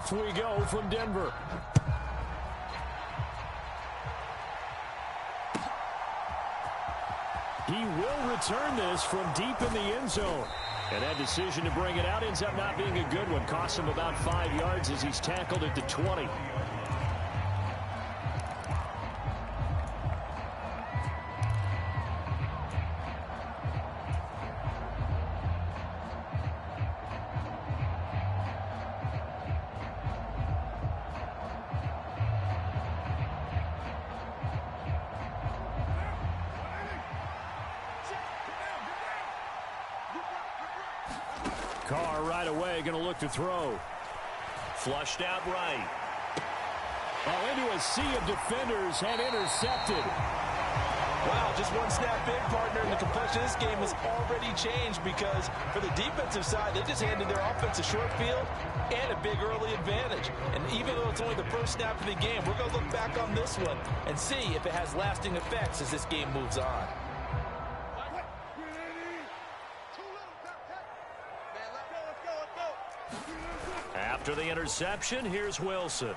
Off we go from Denver. He will return this from deep in the end zone. And that decision to bring it out ends up not being a good one. Costs him about 5 yards as he's tackled at the 20. Carr right away going to look to throw. Flushed out right. Oh, into a sea of defenders and intercepted. Wow, just one snap in, partner, and the complexion of this game has already changed because for the defensive side, they just handed their offense a short field and a big early advantage. And even though it's only the first snap of the game, we're going to look back on this one and see if it has lasting effects as this game moves on. After the interception, here's Wilson.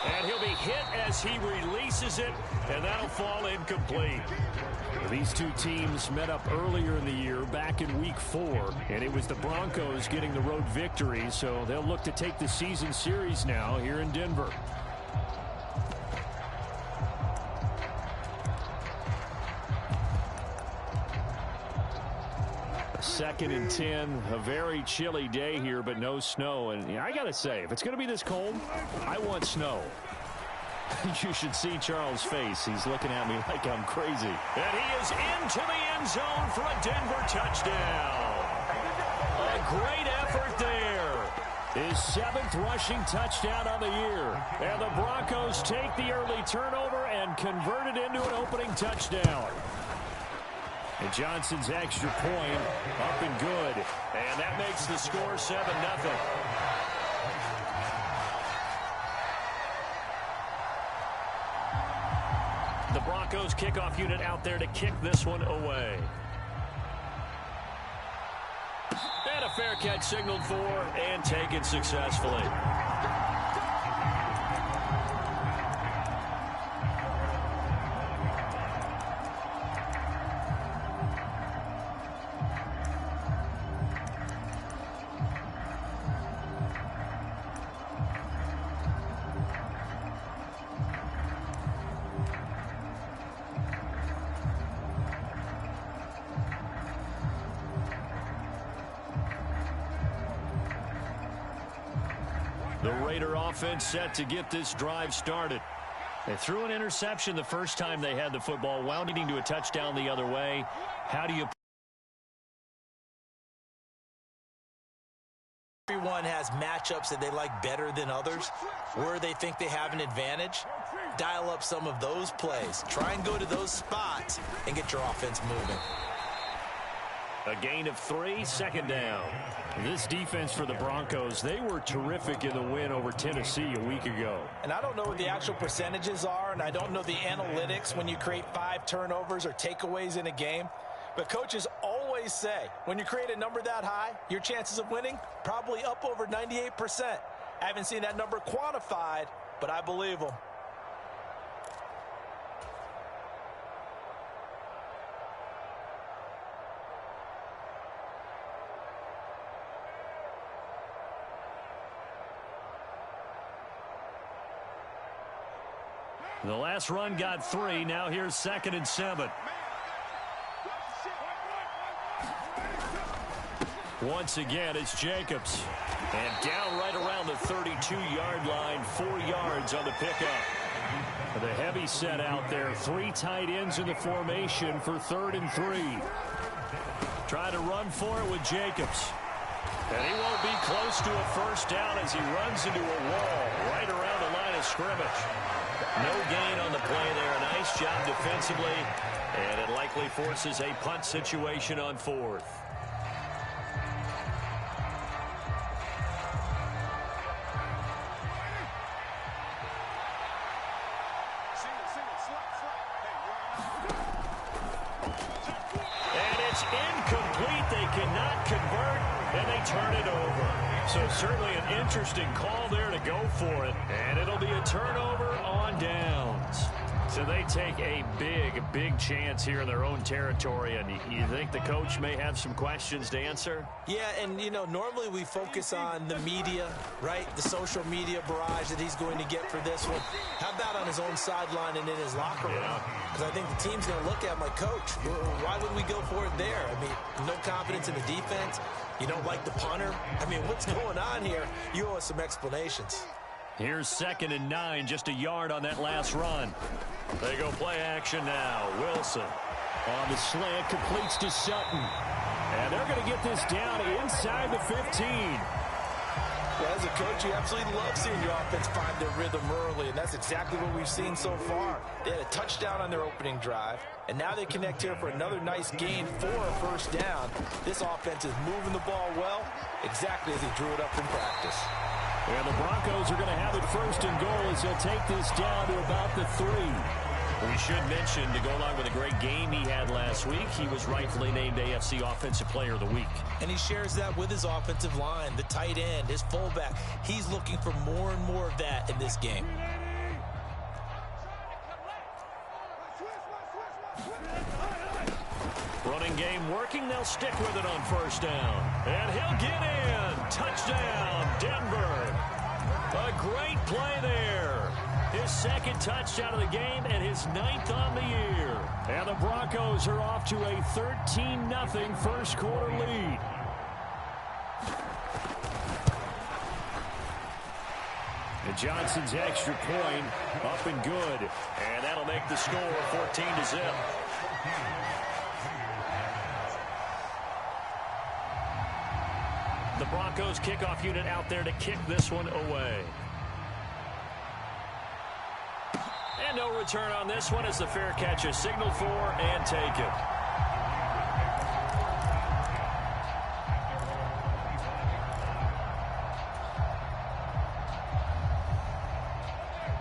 And he'll be hit as he releases it, and that'll fall incomplete. These two teams met up earlier in the year, back in Week 4, and it was the Broncos getting the road victory, so they'll look to take the season series now here in Denver. Second and 10, a very chilly day here, but no snow. And I got to say, if it's going to be this cold, I want snow. You should see Charles' face. He's looking at me like I'm crazy. And he is into the end zone for a Denver touchdown. A great effort there. His 7th rushing touchdown on the year. And the Broncos take the early turnover and convert it into an opening touchdown. And Johnson's extra point up and good. And that makes the score 7-0. The Broncos kickoff unit out there to kick this one away. And a fair catch signaled for and taken successfully. The Raider offense set to get this drive started. They threw an interception the first time they had the football, wound into a touchdown the other way. How do you... Everyone has matchups that they like better than others, where they think they have an advantage. Dial up some of those plays. Try and go to those spots and get your offense moving. A gain of 3, second down. This defense for the Broncos, they were terrific in the win over Tennessee a week ago. And I don't know what the actual percentages are, and I don't know the analytics when you create 5 turnovers or takeaways in a game. But coaches always say, when you create a number that high, your chances of winning probably up over 98%. I haven't seen that number quantified, but I believe them. The last run got 3. Now here's 2nd and 7. Once again, it's Jacobs. And down right around the 32-yard line, 4 yards on the pickup. The heavy set out there. 3 tight ends in the formation for 3rd and 3. Try to run for it with Jacobs. And he won't be close to a first down as he runs into a wall right around the line of scrimmage. No gain on the play there. Nice job defensively. And it likely forces a punt situation on 4th. And it's incomplete. They cannot convert, and they turn it over. So certainly an interesting call there to go for it. And it'll be a turnover on downs. So they take a big chance here in their own territory. And you think the coach may have some questions to answer? Yeah, and, you know, normally we focus on the media, right? The social media barrage that he's going to get for this one. How about on his own sideline and in his locker room? Because I think the team's going to look at my coach. Why would we go for it there? I mean, no confidence in the defense. You don't like the punter. I mean, what's going on here? You owe us some explanations. Here's 2nd and 9, just a yard on that last run. They go play action now. Wilson on the slant, completes to Sutton. And they're going to get this down inside the 15. Well, as a coach, you absolutely love seeing your offense find their rhythm early, and that's exactly what we've seen so far. They had a touchdown on their opening drive, and now they connect here for another nice gain for a first down. This offense is moving the ball well, exactly as he drew it up in practice. And the Broncos are going to have it 1st and goal as they'll take this down to about the 3. We should mention, to go along with a great game he had last week, he was rightfully named AFC Offensive Player of the Week. And he shares that with his offensive line, the tight end, his fullback. He's looking for more and more of that in this game. Running game working. They'll stick with it on 1st down. And he'll get in. Touchdown, Denver. A great play there. His 2nd touchdown of the game and his 9th on the year. And the Broncos are off to a 13-0 first quarter lead. And Johnson's extra point up and good. And that'll make the score 14-0. The Broncos kickoff unit out there to kick this one away. And no return on this one as the fair catch is signaled for and taken.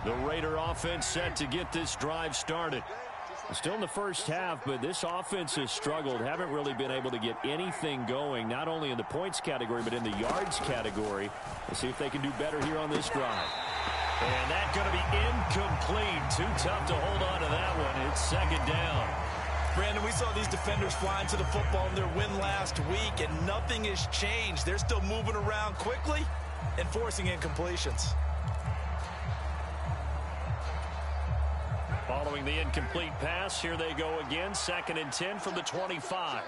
The Raider offense set to get this drive started. Still in the first half, but this offense has struggled. Haven't really been able to get anything going, not only in the points category, but in the yards category. Let's see if they can do better here on this drive. And that's going to be incomplete. Too tough to hold on to that one. It's 2nd down. Brandon, we saw these defenders flying to the football in their win last week, and nothing has changed. They're still moving around quickly and forcing incompletions. Following the incomplete pass, here they go again. 2nd and 10 from the 25.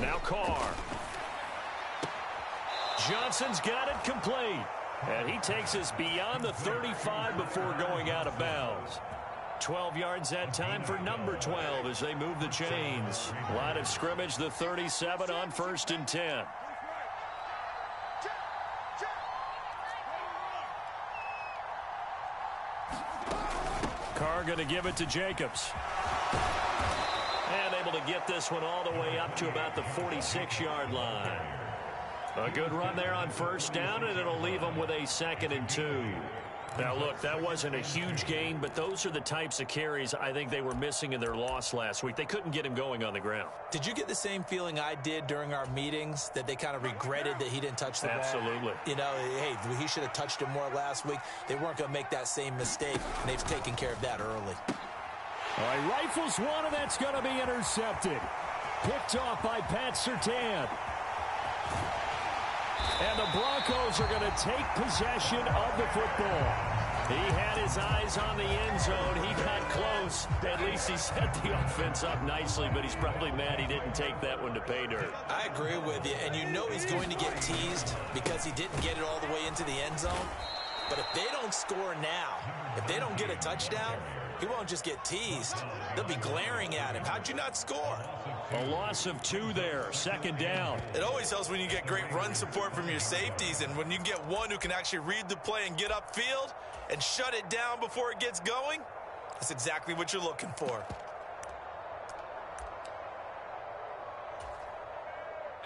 Now Carr. Johnson's got it complete. And he takes us beyond the 35 before going out of bounds. 12 yards that time for number 12 as they move the chains. Line of scrimmage, the 37 on 1st and 10. Carr going to give it to Jacobs. And able to get this one all the way up to about the 46-yard line. A good run there on 1st down, and it'll leave them with a 2nd and 2. Now, look, that wasn't a huge gain, but those are the types of carries I think they were missing in their loss last week. They couldn't get him going on the ground. Did you get the same feeling I did during our meetings, that they kind of regretted that he didn't touch the ball? Absolutely. You know, hey, he should have touched it more last week. They weren't going to make that same mistake, and they've taken care of that early. All right, rifles one, and that's going to be intercepted. Picked off by Pat Surtain. And the Broncos are going to take possession of the football. He had his eyes on the end zone. He got close. At least he set the offense up nicely, but he's probably mad he didn't take that one to pay dirt. I agree with you, and you know he's going to get teased because he didn't get it all the way into the end zone. But if they don't score now, if they don't get a touchdown, he won't just get teased. They'll be glaring at him. How'd you not score? A loss of 2 there, 2nd down. It always helps when you get great run support from your safeties, and when you get one who can actually read the play and get upfield and shut it down before it gets going, that's exactly what you're looking for.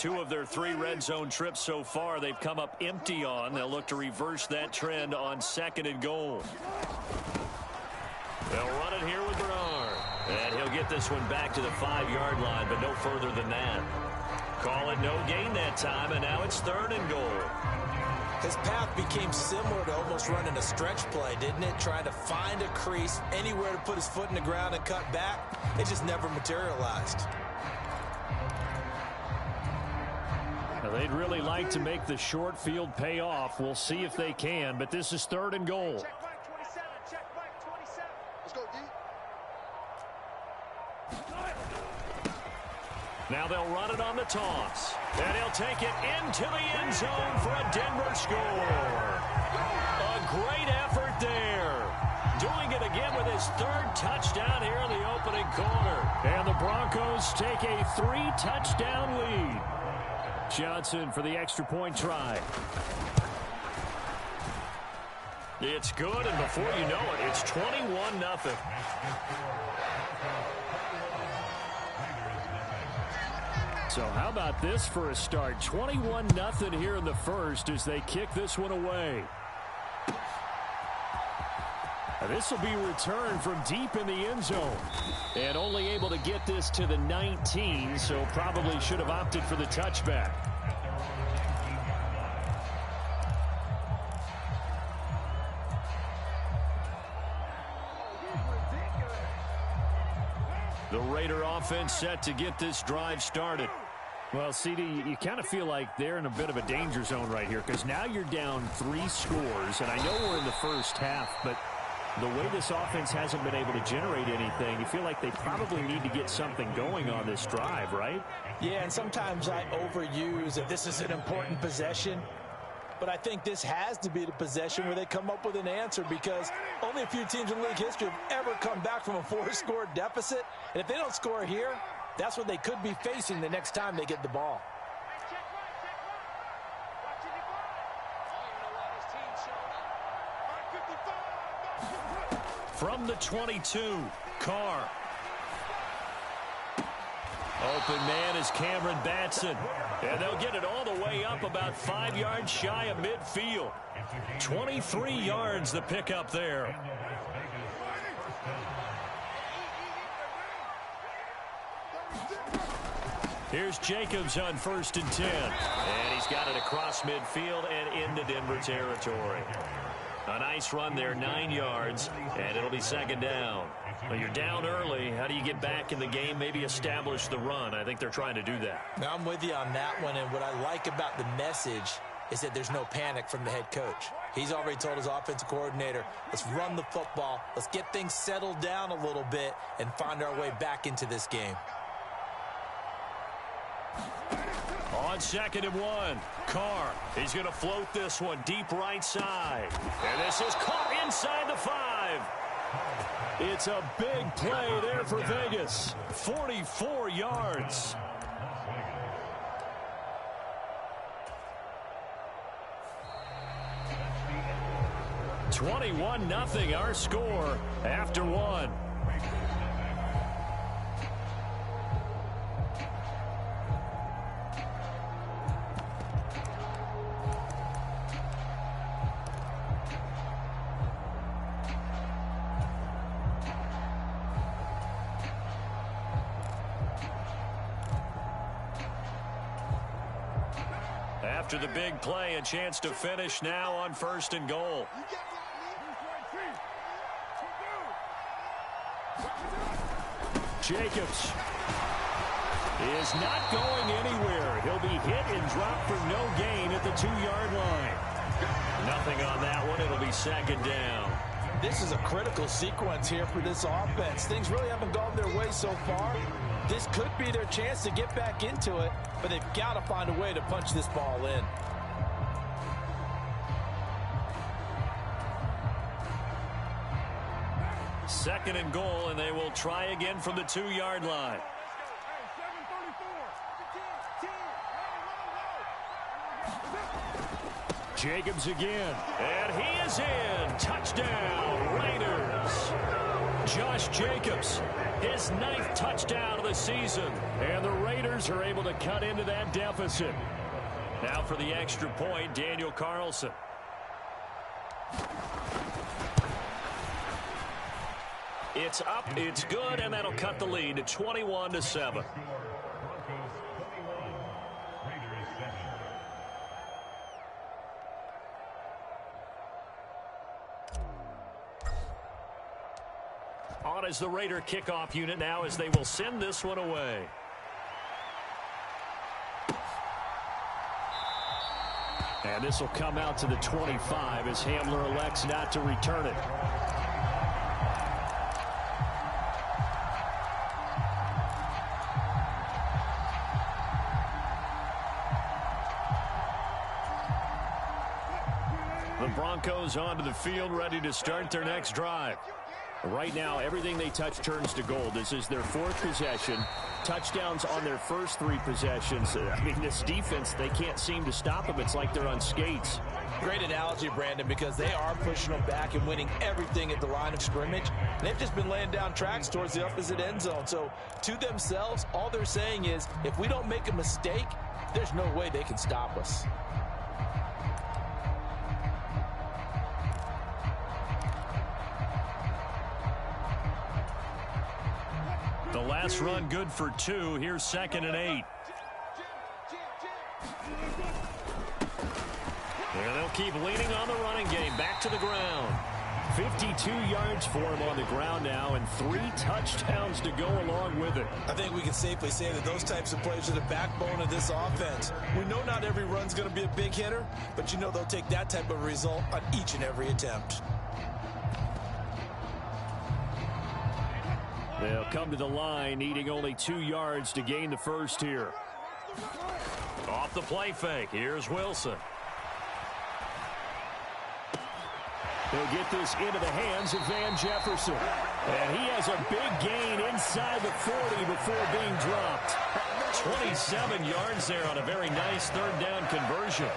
2 of their 3 red zone trips so far, they've come up empty on. They'll look to reverse that trend on 2nd and goal. They'll run it here with Bernard. And he'll get this one back to the 5-yard line, but no further than that. Call it no gain that time, and now it's 3rd and goal. His path became similar to almost running a stretch play, didn't it? Trying to find a crease, anywhere to put his foot in the ground and cut back. It just never materialized. Now, they'd really like to make the short field pay off. We'll see if they can, but this is 3rd and goal. Check back 27. Check back 27. Let's go, D. Now they'll run it on the toss. And he'll take it into the end zone for a Denver score. A great effort there. Doing it again with his 3rd touchdown here in the opening quarter. And the Broncos take a 3-touchdown lead. Johnson for the extra point try. It's good, and before you know it, it's 21-0. So how about this for a start? 21-0 here in the first as they kick this one away. Now this will be returned from deep in the end zone. And only able to get this to the 19, so probably should have opted for the touchback. The Raider offense set to get this drive started. Well, CD, you kind of feel like they're in a bit of a danger zone right here because now you're down 3 scores, and I know we're in the first half, but the way this offense hasn't been able to generate anything, you feel like they probably need to get something going on this drive, right? Yeah, and sometimes I overuse that this is an important possession. But I think this has to be the possession where they come up with an answer because only a few teams in league history have ever come back from a 4-score deficit. And if they don't score here, that's what they could be facing the next time they get the ball. From the 22, Carr. Open man is Cameron Batson. And they'll get it all the way up about 5 yards shy of midfield. 23 yards the pickup there. Here's Jacobs on 1st and 10. And he's got it across midfield and into Denver territory. A nice run there, 9 yards, and it'll be 2nd down. Well, you're down early. How do you get back in the game, maybe establish the run? I think they're trying to do that. Now, I'm with you on that one, and what I like about the message is that there's no panic from the head coach. He's already told his offensive coordinator, let's run the football, let's get things settled down a little bit and find our way back into this game. On 2nd and 1, Carr. He's going to float this one deep right side. And this is caught inside the 5. It's a big play there for Vegas. 44 yards. (21-0) our score after 1. After the big play, a chance to finish now on 1st and goal. Jacobs is not going anywhere. He'll be hit and dropped for no gain at the 2-yard line. Nothing on that one. It'll be 2nd down. This is a critical sequence here for this offense. Things really haven't gone their way so far. This could be their chance to get back into it, but they've got to find a way to punch this ball in. Second and goal, and they will try again from the 2-yard line. Jacobs again. And he is in. Touchdown, Raiders. Josh Jacobs, his 9th touchdown of the season. And the Raiders are able to cut into that deficit. Now for the extra point, Daniel Carlson. It's up, it's good, and that'll cut the lead to 21-7. On is the Raider kickoff unit now as they will send this one away. And this will come out to the 25 as Hamler elects not to return it. The Broncos onto the field, ready to start their next drive. Right now, everything they touch turns to gold. This is their 4th possession. Touchdowns on their first 3 possessions. I mean, this defense, they can't seem to stop them. It's like they're on skates. Great analogy, Brandon, because they are pushing them back and winning everything at the line of scrimmage. They've just been laying down tracks towards the opposite end zone. So, to themselves, all they're saying is, if we don't make a mistake, there's no way they can stop us. The last run good for 2. Here's 2nd and 8. And they'll keep leaning on the running game. Back to the ground. 52 yards for him on the ground now, and 3 touchdowns to go along with it. I think we can safely say that those types of plays are the backbone of this offense. We know not every run's going to be a big hitter, but you know they'll take that type of result on each and every attempt. They'll come to the line, needing only 2 yards to gain the first here. Off the play fake, here's Wilson. He'll get this into the hands of Van Jefferson. And he has a big gain inside the 40 before being dropped. 27 yards there on a very nice 3rd down conversion.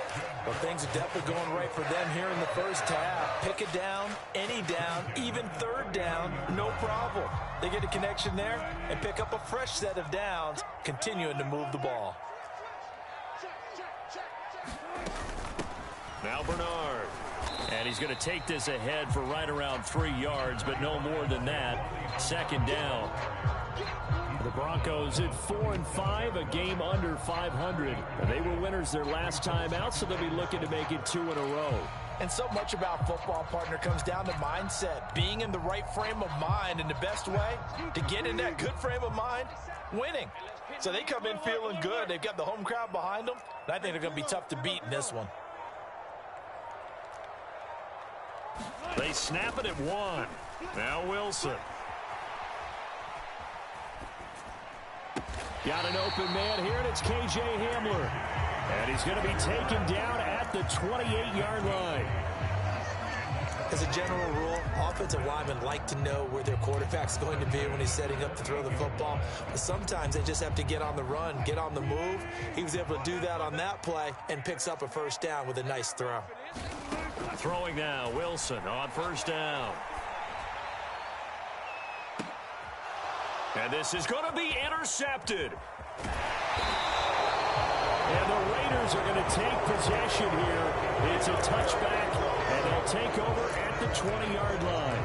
Well, things are definitely going right for them here in the first half. Pick a down, any down, even 3rd down, no problem. They get a connection there and pick up a fresh set of downs, continuing to move the ball. Now Bernard. And he's going to take this ahead for right around 3 yards, but no more than that. 2nd down. The Broncos at 4-5, a game under 500. And they were winners their last time out, so they'll be looking to make it 2 in a row. And so much about football, partner, comes down to mindset. Being in the right frame of mind, and the best way to get in that good frame of mind, winning. So they come in feeling good. They've got the home crowd behind them, and I think they're going to be tough to beat in this one. They snap it at 1. Now Wilson. Got an open man here, and it's K.J. Hamler. And he's going to be taken down at the 28-yard line. As a general rule, offensive linemen like to know where their quarterback's going to be when he's setting up to throw the football. But sometimes they just have to get on the run, get on the move. He was able to do that on that play and picks up a 1st down with a nice throw. Throwing now, Wilson on 1st down. And this is going to be intercepted. And the Raiders are going to take possession here. It's a touchback, and they'll take over at the 20-yard line.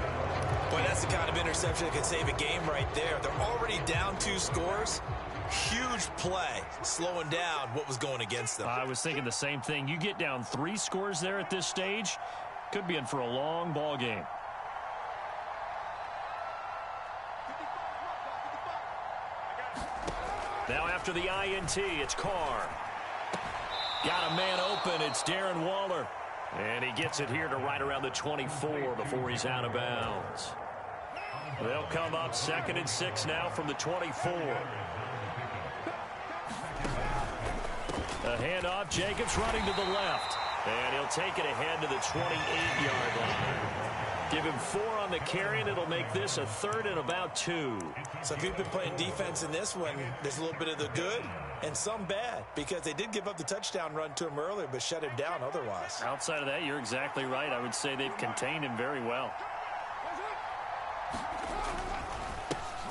Boy, that's the kind of interception that could save a game right there. They're already down 2 scores. Huge play, slowing down what was going against them. I was thinking the same thing. You get down 3 scores there at this stage, could be in for a long ball game. Now after the INT, it's Carr. Got a man open. It's Darren Waller. And he gets it here to right around the 24 before he's out of bounds. They'll come up 2nd and 6 now from the 24. A handoff. Jacobs running to the left. And he'll take it ahead to the 28-yard line. Give him 4 on the carry, and it'll make this a 3rd and about 2. So if you've been playing defense in this one, there's a little bit of the good and some bad, because they did give up the touchdown run to him earlier, but shut him down otherwise. Outside of that, you're exactly right. I would say they've contained him very well.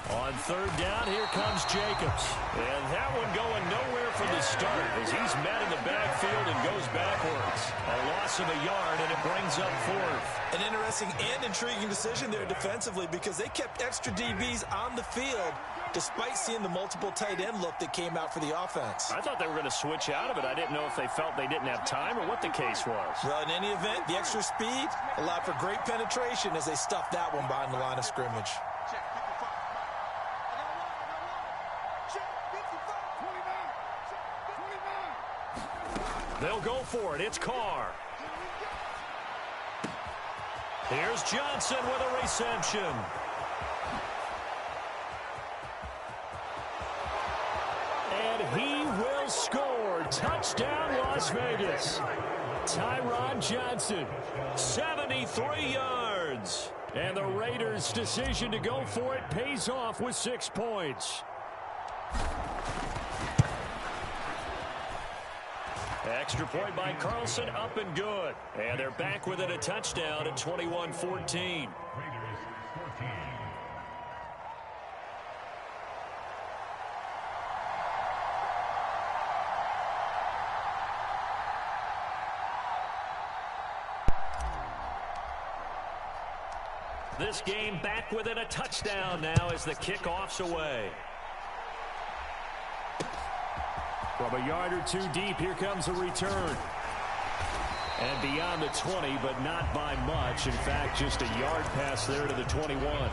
On third down, here comes Jacobs. And that one going nowhere from the start as he's met in the backfield and goes backwards. A loss of a yard, and it brings up fourth. An interesting and intriguing decision there defensively, because they kept extra DBs on the field despite seeing the multiple tight end look that came out for the offense. I thought they were going to switch out of it. I didn't know if they felt they didn't have time or what the case was. Well, in any event, the extra speed allowed for great penetration as they stuffed that one behind the line of scrimmage. They'll go for it. It's Carr. Here's Johnson with a reception. And he will score. Touchdown, Las Vegas. Tyron Johnson, 73 yards. And the Raiders' decision to go for it pays off with 6 points. Extra point by Carlson, up and good. And they're back within a touchdown at 21-14. This game back within a touchdown now as the kickoff's away. From a yard or two deep, here comes a return. And beyond the 20, but not by much. In fact, just a yard pass there to the 21.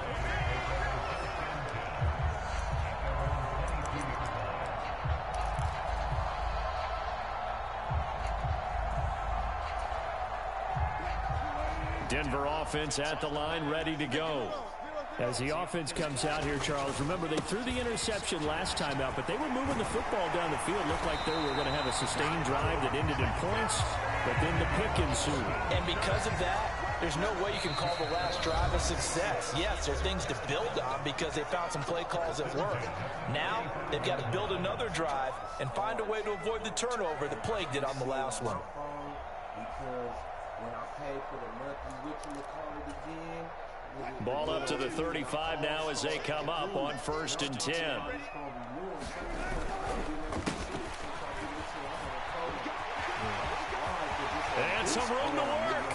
Denver offense at the line, ready to go. As the offense comes out here, Charles, remember they threw the interception last time out, but they were moving the football down the field. Looked like they were going to have a sustained drive that ended in points, but then the pick ensued. And because of that, there's no way you can call the last drive a success. Yes, there are things to build on because they found some play calls that work. Now, they've got to build another drive and find a way to avoid the turnover that plagued it on the last one. Because when I pay for the monthly weekly call it again, ball up to the 35 now as they come up on 1st and 10. And some room to work.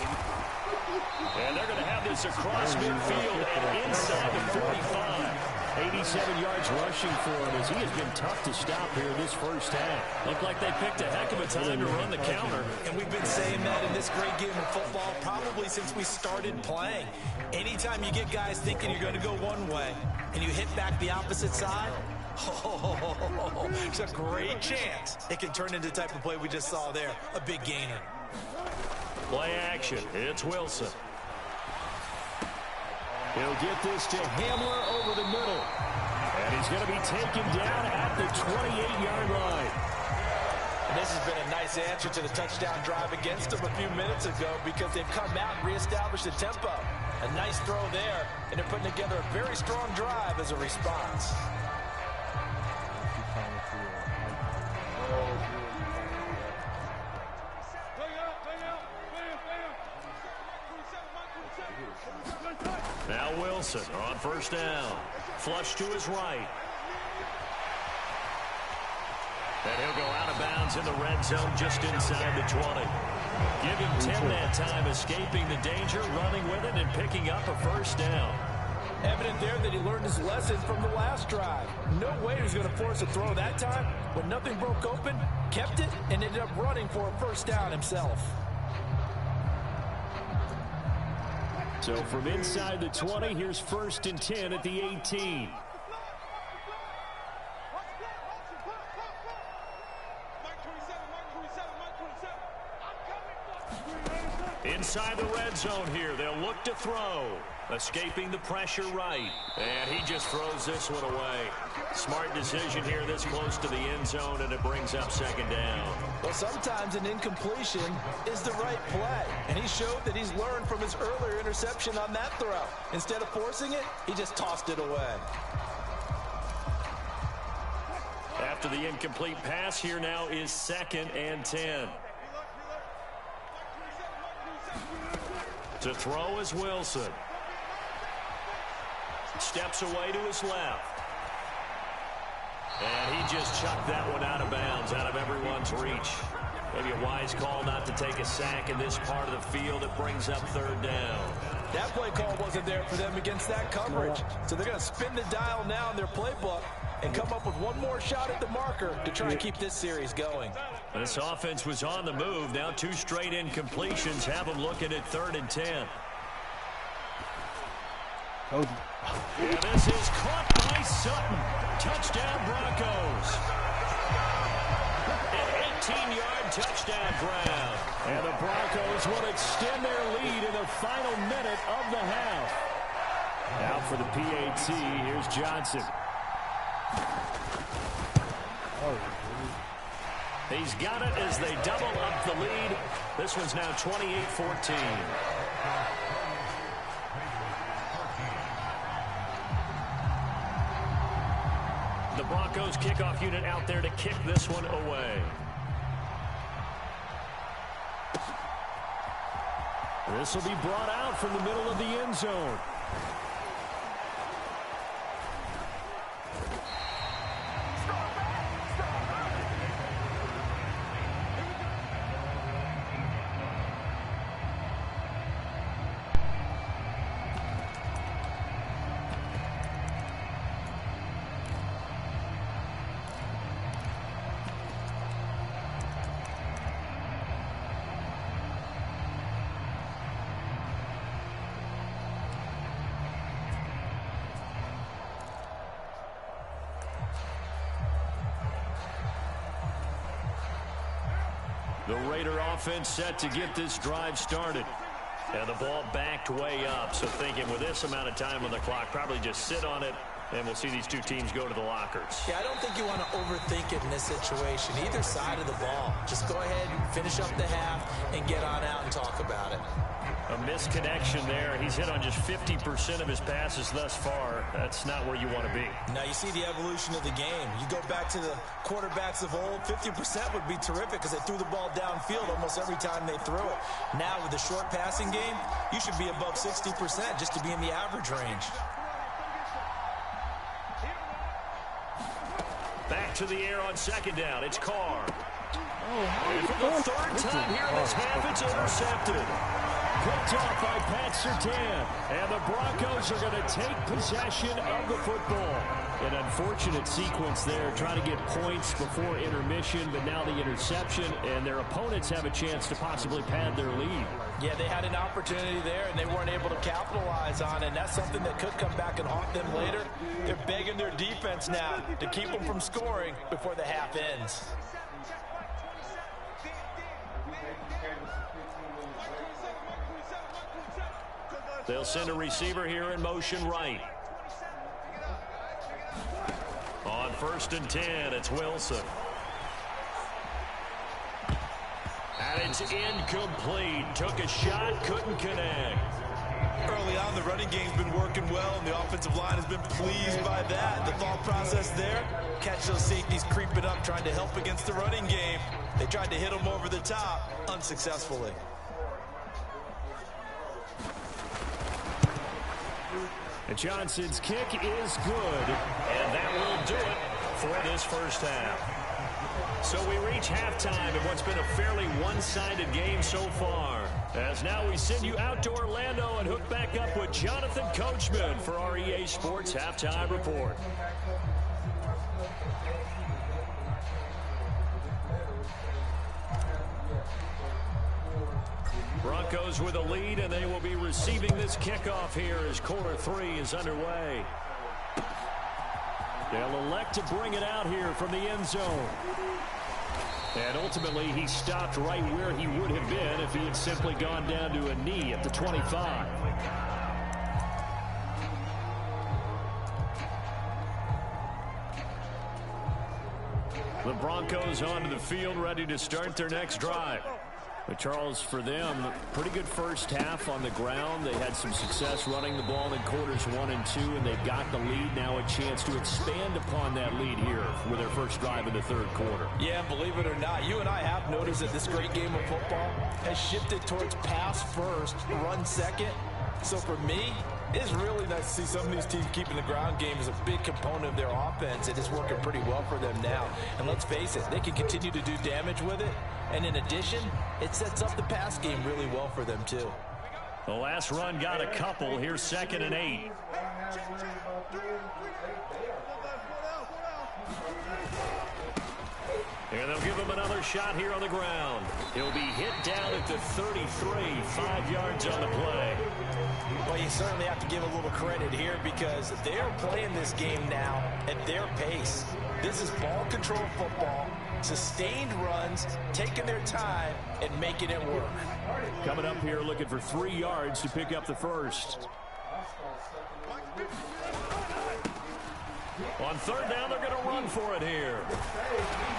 And they're going to have this across midfield and inside the 45. 87 yards rushing for him as he has been tough to stop here this first half. Looked like they picked a heck of a time to run the counter. And we've been saying that in this great game of football probably since we started playing. Anytime you get guys thinking you're going to go one way and you hit back the opposite side, it's a great chance it can turn into the type of play we just saw there, a big gainer. Play action. It's Wilson. He'll get this to Hamler over the middle. And he's going to be taken down at the 28-yard line. And this has been a nice answer to the touchdown drive against them a few minutes ago because they've come out and reestablished the tempo. A nice throw there, and they're putting together a very strong drive as a response. Now Wilson on 1st down. Flush to his right. And he'll go out of bounds in the red zone just inside the 20. Give him 10 that time, escaping the danger, running with it, and picking up a 1st down. Evident there that he learned his lesson from the last drive. No way he was going to force a throw that time. When nothing broke open, kept it, and ended up running for a 1st down himself. So from inside the 20, here's 1st and 10 at the 18. Inside the red zone here, they'll look to throw. Escaping the pressure right. And he just throws this one away. Smart decision here this close to the end zone, and it brings up 2nd down. Well, sometimes an incompletion is the right play. And he showed that he's learned from his earlier interception on that throw. Instead of forcing it, he just tossed it away. At after the incomplete pass. Here now is 2nd and 10. To throw is Wilson. Steps away to his left. And he just chucked that one out of bounds, out of everyone's reach. Maybe a wise call not to take a sack in this part of the field. It brings up 3rd down. That play call wasn't there for them against that coverage. So they're going to spin the dial now in their playbook and come up with one more shot at the marker to try and keep this series going. This offense was on the move. Now 2 straight incompletions have them looking at 3rd and 10. Oh. And this is caught by Sutton. Touchdown Broncos. An 18-yard touchdown grab. And the Broncos will extend their lead in the final minute of the half. Now for the PAT, here's Johnson. He's got it as they double up the lead. This one's now 28-14. The Broncos kickoff unit out there to kick this one away. This will be brought out from the middle of the end zone. The Raider offense set to get this drive started. And the ball backed way up. So thinking with this amount of time on the clock, probably just sit on it, and we'll see these two teams go to the lockers. Yeah, I don't think you want to overthink it in this situation. Either side of the ball. Just go ahead and finish up the half and get on out and talk about it. A misconnection there. He's hit on just 50% of his passes thus far. That's not where you want to be. Now you see the evolution of the game. You go back to the quarterbacks of old, 50% would be terrific because they threw the ball downfield almost every time they threw it. Now with the short passing game, you should be above 60% just to be in the average range. Back to the air on 2nd down. It's Carr. And for the 3rd time here in this half, it's intercepted. Picked off by Pat Surtain. And the Broncos are going to take possession of the football. An unfortunate sequence there, trying to get points before intermission, but now the interception, and their opponents have a chance to possibly pad their lead. Yeah, they had an opportunity there, and they weren't able to capitalize on it, and that's something that could come back and haunt them later. They're begging their defense now to keep them from scoring before the half ends. They'll send a receiver here in motion right. On 1st and 10, it's Wilson. And it's incomplete. Took a shot, couldn't connect. Early on, the running game's been working well, and the offensive line has been pleased by that. The thought process there, catch those safeties creeping up, trying to help against the running game. They tried to hit them over the top, unsuccessfully. And Johnson's kick is good, and that will do it for this first half. So we reach halftime in what's been a fairly one-sided game so far. As now we send you out to Orlando and hook back up with Jonathan Coachman for our EA Sports Halftime Report. Broncos with a lead, and they will be receiving this kickoff here as quarter 3 is underway. They'll elect to bring it out here from the end zone. And ultimately, he stopped right where he would have been if he had simply gone down to a knee at the 25. The Broncos onto the field, ready to start their next drive. But Charles, for them, pretty good first half on the ground. They had some success running the ball in quarters 1 and 2, and they've got the lead. Now a chance to expand upon that lead here with their first drive in the third quarter. Yeah, believe it or not, you and I have noticed that this great game of football has shifted towards pass first, run second. So for me, it's really nice to see some of these teams keeping the ground game as a big component of their offense. It is working pretty well for them now. And let's face it, they can continue to do damage with it. And in addition, it sets up the pass game really well for them too. The last run got a couple. Here's 2nd and 8. And they'll give him another shot here on the ground. He'll be hit down at the 33, 5 yards on the play. Well, you certainly have to give a little credit here because they're playing this game now at their pace. This is ball control football, sustained runs, taking their time, and making it work. Coming up here looking for 3 yards to pick up the first. On third down, they're going to run for it here.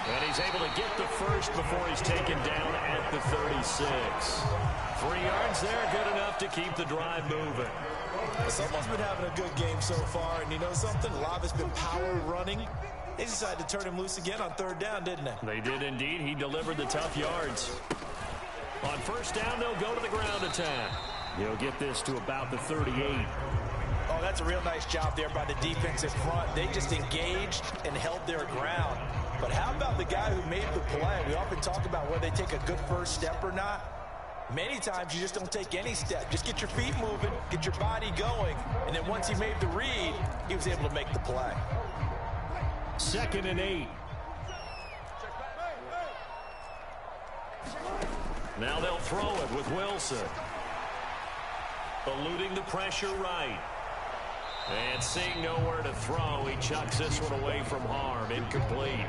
And he's able to get the first before he's taken down at the 36. 3 yards there, good enough to keep the drive moving. Someone's been having a good game so far, and you know something? A lot of it's been power running. They decided to turn him loose again on third down, didn't they? They did indeed. He delivered the tough yards. On first down, they'll go to the ground attack. He'll get this to about the 38. Oh, that's a real nice job there by the defensive front. They just engaged and held their ground. But how about the guy who made the play? We often talk about whether they take a good first step or not. Many times you just don't take any step. Just get your feet moving, get your body going, and then once he made the read, he was able to make the play. 2nd and 8. Now they'll throw it with Wilson. Eluding the pressure right. And seeing nowhere to throw, he chucks this one away from harm. Incomplete.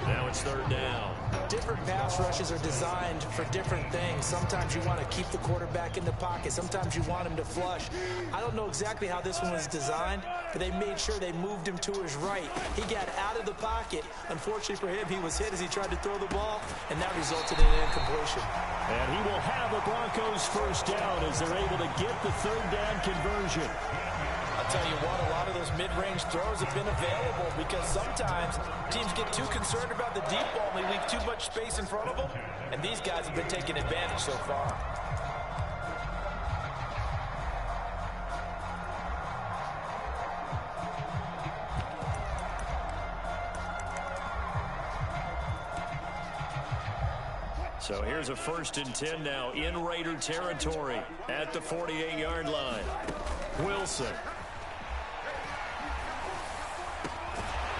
Now it's third down. Different pass rushes are designed for different things. Sometimes you want to keep the quarterback in the pocket. Sometimes you want him to flush. I don't know exactly how this one was designed, but they made sure they moved him to his right. He got out of the pocket. Unfortunately for him, he was hit as he tried to throw the ball, and that resulted in an incompletion. And he will have the Broncos first down as they're able to get the third down conversion. I'll tell you what, a lot of those mid-range throws have been available because sometimes teams get too concerned about the deep ball and they leave too much space in front of them, and these guys have been taking advantage so far. So here's a 1st and 10 now in Raider territory at the 48-yard line. Wilson.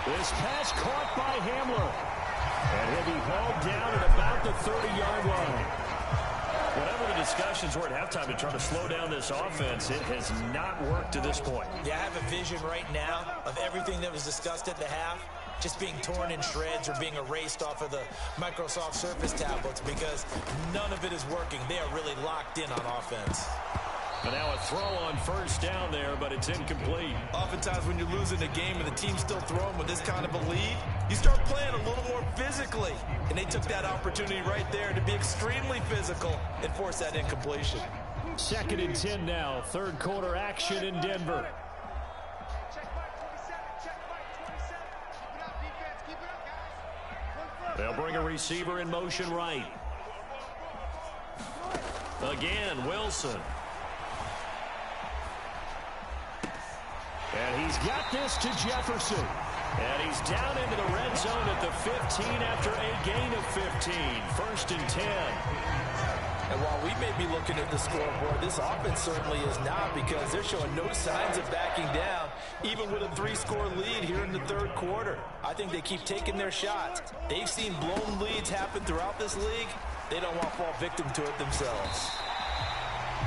This pass caught by Hamler. And he'll be hauled down at about the 30-yard line. Whatever the discussions were at halftime to try to slow down this offense, it has not worked to this point. Yeah, I have a vision right now of everything that was discussed at the half just being torn in shreds or being erased off of the Microsoft Surface tablets because none of it is working. They are really locked in on offense. And now a throw on first down there, but it's incomplete. Oftentimes when you're losing a game and the team's still throwing with this kind of a lead, you start playing a little more physically. And they took that opportunity right there to be extremely physical and force that incompletion. 2nd and 10 now, third quarter action in Denver. They'll bring a receiver in motion right. Again, Wilson. And he's got this to Jefferson. And he's down into the red zone at the 15 after a gain of 15. 1st and 10. And while we may be looking at the scoreboard, this offense certainly is not because they're showing no signs of backing down, even with a 3-score lead here in the third quarter. I think they keep taking their shots. They've seen blown leads happen throughout this league. They don't want to fall victim to it themselves.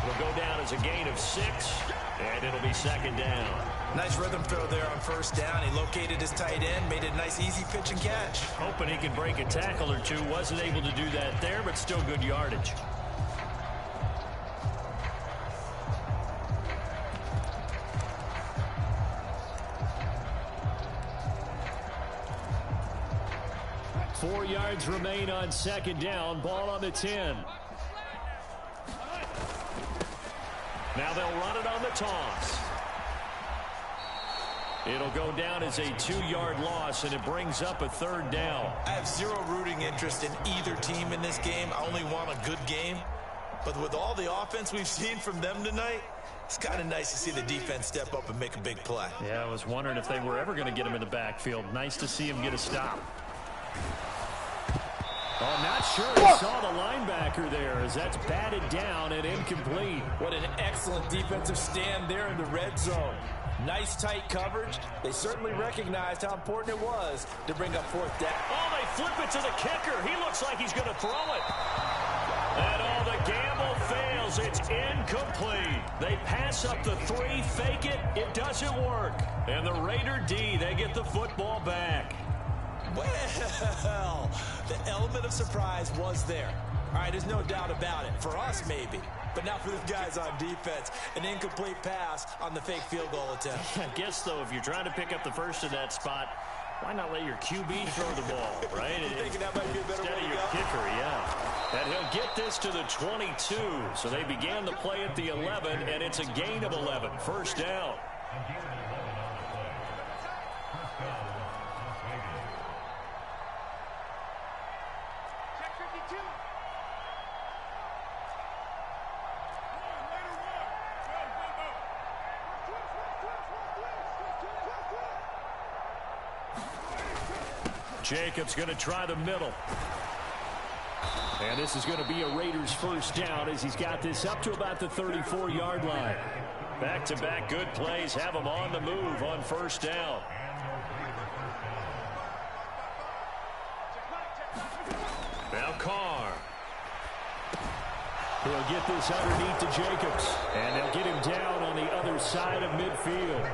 It'll go down as a gain of 6, and it'll be 2nd down. Nice rhythm throw there on first down. He located his tight end, made a nice easy pitch and catch. Hoping he could break a tackle or two. Wasn't able to do that there, but still good yardage. Four yards remain on 2nd down. Ball on the 10. Now they'll run it on the toss. It'll go down as a 2-yard loss, and it brings up a 3rd down. I have zero rooting interest in either team in this game. I only want a good game. But with all the offense we've seen from them tonight, it's kind of nice to see the defense step up and make a big play. Yeah, I was wondering if they were ever going to get him in the backfield. Nice to see him get a stop. Oh, not sure he saw the linebacker there as that's batted down and incomplete. What an excellent defensive stand there in the red zone. Nice tight coverage. They certainly recognized how important it was to bring up 4th down. Oh, they flip it to the kicker. He looks like he's going to throw it. And oh, the gamble fails. It's incomplete. They pass up the 3, fake it. It doesn't work. And the Raider D, they get the football back. Well, the element of surprise was there. All right, there's no doubt about it. For us, maybe. But not for the guys on defense. An incomplete pass on the fake field goal attempt. I guess, though, if you're trying to pick up the first in that spot, why not let your QB throw the ball, right? You thinking that might be a better way to Instead of your kicker, yeah. And he'll get this to the 22. So they began the play at the 11, and it's a gain of 11. 1st down. Jacobs going to try the middle. And this is going to be a Raiders 1st down as he's got this up to about the 34-yard line. Back-to-back good plays have him on the move on 1st down. Now Carr. He'll get this underneath to Jacobs. And they'll get him down on the other side of midfield.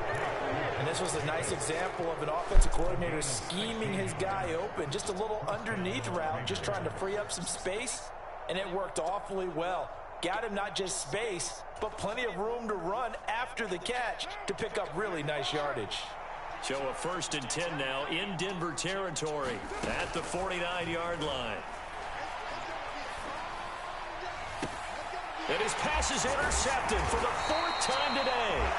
And this was a nice example of an offensive coordinator scheming his guy open. Just a little underneath route, just trying to free up some space. And it worked awfully well. Got him not just space, but plenty of room to run after the catch to pick up really nice yardage. So a 1st and 10 now in Denver territory at the 49-yard line. And his pass is intercepted for the 4th time today.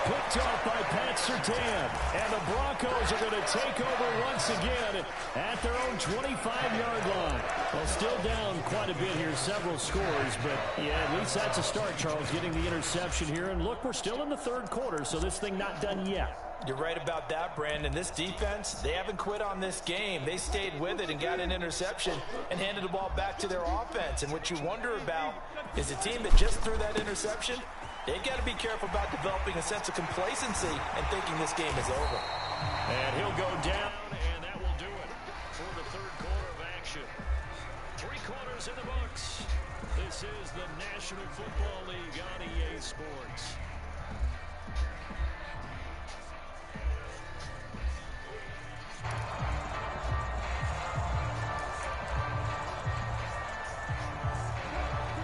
Picked off by Pat Surtain. And the Broncos are going to take over once again at their own 25-yard line. Well, still down quite a bit here, several scores. But, yeah, at least that's a start, Charles, getting the interception here. And, look, we're still in the 3rd quarter, so this thing not done yet. You're right about that, Brandon. This defense, they haven't quit on this game. They stayed with it and got an interception and handed the ball back to their offense. And what you wonder about is a team that just threw that interception, they got to be careful about developing a sense of complacency and thinking this game is over. And he'll go down, and that will do it for the 3rd quarter of action. 3 quarters in the books. This is the National Football League on EA Sports.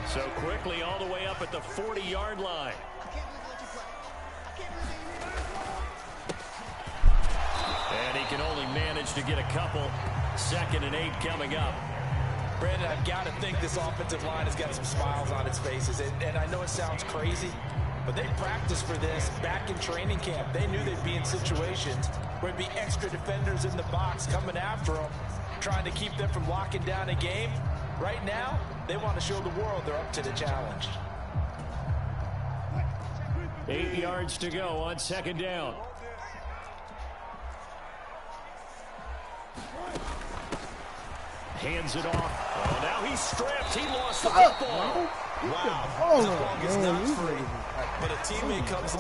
So quickly all the way up at the 40-yard line. And he can only manage to get a couple. 2nd and 8 coming up. Brandon, I've got to think this offensive line has got some smiles on its faces. And I know it sounds crazy, but they practiced for this back in training camp. They knew they'd be in situations where there'd be extra defenders in the box coming after them, trying to keep them from locking down a game. Right now, they want to show the world they're up to the challenge. 8 yards to go on 2nd down. Hands it off. Oh, now he's stripped. He lost the football. Wow. The ball gets knocked free. But a teammate comes.